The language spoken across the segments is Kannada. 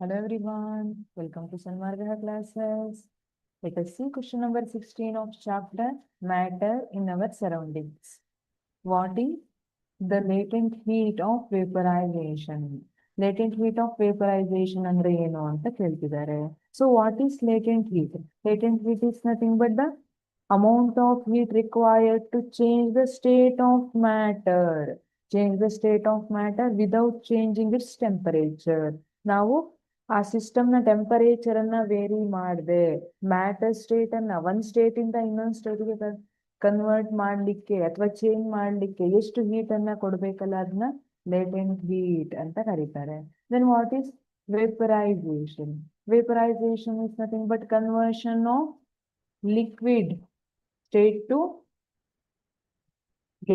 Hello everyone, welcome to Sanmarga classes. Let us see question number 16 of chapter Matter in our surroundings. What is the latent heat of vaporization? Latent heat of vaporization andre ಏನು ಅಂತ ಕೇಳ್ತಿದ್ದಾರೆ. So what is latent heat? Latent heat is nothing but the amount of heat required to change the state of matter. Change the state of matter without changing its temperature. ನಾವು ಆ ಸಿಸ್ಟಮ್ ನ ಟೆಂಪರೇಚರ್ ಅನ್ನ ವೇರಿ ಮಾಡದೆ ಮ್ಯಾಟರ್ ಸ್ಟೇಟ್ ಅನ್ನ ಒಂದ್ ಸ್ಟೇಟ್ ಇಂದ ಇನ್ನೊಂದ್ ಸ್ಟೇಟ್ಗೆ ಕನ್ವರ್ಟ್ ಮಾಡ್ಲಿಕ್ಕೆ ಅಥವಾ ಚೇಂಜ್ ಮಾಡ್ಲಿಕ್ಕೆ ಎಷ್ಟು ಹೀಟ್ ಅನ್ನ ಕೊಡ್ಬೇಕಲ್ಲ ಅದನ್ನ ಲೇಟೆಂಟ್ ಹೀಟ್ ಅಂತ ಕರೀತಾರೆ. Then what is vaporization? Vaporization is nothing but conversion of liquid state to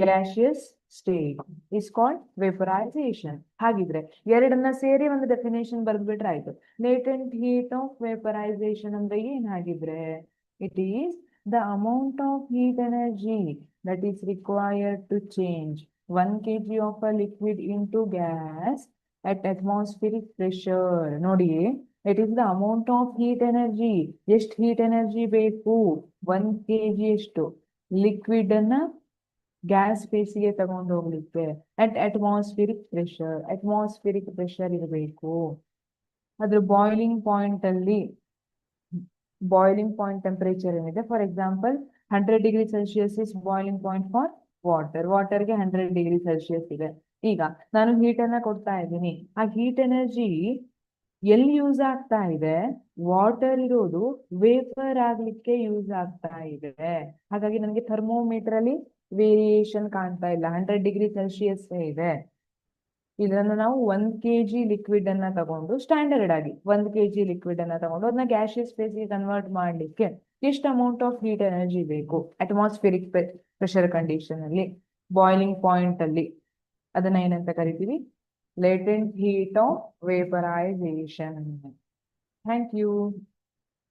gaseous state is called vaporization. ಹಾಗಿದ್ರೆ ಎರಡನ್ನ ಸೇರಿ ಒಂದು ಡೆಫಿನೇಷನ್ ಬರ್ದ್ಬಿಟ್ರೆ ಆಯ್ತು. ಲೇಟೆಂಟ್ ಹೀಟ್ ಆಫ್ ವೇಪರೈಸೇಷನ್ ಅಂದ್ರೆ ಏನ್ ಹಾಗಿದ್ರೆ? It is the amount of heat energy that is required to change 1 kg of a liquid into gas at atmospheric pressure. ನೋಡಿ, it is the amount of heat energy. ಎಷ್ಟು ಹೀಟ್ ಎನರ್ಜಿ ಬೇಕು? 1 kg ಎಷ್ಟು ಲಿಕ್ವಿಡ್ ಅನ್ನ ಗ್ಯಾಸ್ ಫೇಸಿಗೆ ತಗೊಂಡು ಹೋಗ್ಲಿಕ್ಕೆ ಅಟ್ ಅಟ್ಮಾಸ್ಫಿರಿಕ್ ಪ್ರೆಷರ್ ಇರಬೇಕು. ಅದ್ರ ಬಾಯ್ಲಿಂಗ್ ಪಾಯಿಂಟ್ ಅಲ್ಲಿ ಬಾಯ್ಲಿಂಗ್ ಪಾಯಿಂಟ್ ಟೆಂಪರೇಚರ್ ಏನಿದೆ, for example 100°C is boiling point for ವಾಟರ್ಗೆ 100°C ಇದೆ. ಈಗ ನಾನು ಹೀಟ್ ಅನ್ನ ಕೊಡ್ತಾ ಇದ್ದೀನಿ. ಆ ಹೀಟ್ ಎನರ್ಜಿ ಎಲ್ಲಿ ಯೂಸ್ ಆಗ್ತಾ ಇದೆ? ವಾಟರ್ ಇರೋದು ವೇಪರ್ ಆಗ್ಲಿಕ್ಕೆ ಯೂಸ್ ಆಗ್ತಾ ಇದೆ. ಹಾಗಾಗಿ ನನಗೆ ಥರ್ಮೋಮೀಟರ್ ಅಲ್ಲಿ ವೇರಿಯೇಷನ್ ಕಾಣ್ತಾ ಇಲ್ಲ, 100°C ಇದೆ. ಇದನ್ನು ನಾವು 1 kg ಲಿಕ್ವಿಡ್ ಅನ್ನ ತಗೊಂಡು ಸ್ಟ್ಯಾಂಡರ್ಡ್ ಆಗಿ 1 kg ಲಿಕ್ವಿಡ್ ಅನ್ನ ತಗೊಂಡು ಅದನ್ನ ಗ್ಯಾಸಿಯಸ್ ಫೇಸ್ಗೆ ಕನ್ವರ್ಟ್ ಮಾಡ್ಲಿಕ್ಕೆ ಎಷ್ಟು ಅಮೌಂಟ್ ಆಫ್ ಹೀಟ್ ಎನರ್ಜಿ ಬೇಕು ಅಟ್ಮಾಸ್ಫಿರಿಕ್ ಪ್ರೆಷರ್ ಕಂಡೀಷನ್ ಅಲ್ಲಿ, ಬಾಯ್ಲಿಂಗ್ ಪಾಯಿಂಟ್ ಅಲ್ಲಿ, ಅದನ್ನ ಏನಂತ ಕರಿತೀವಿ? Latent heat of vaporization. Thank you.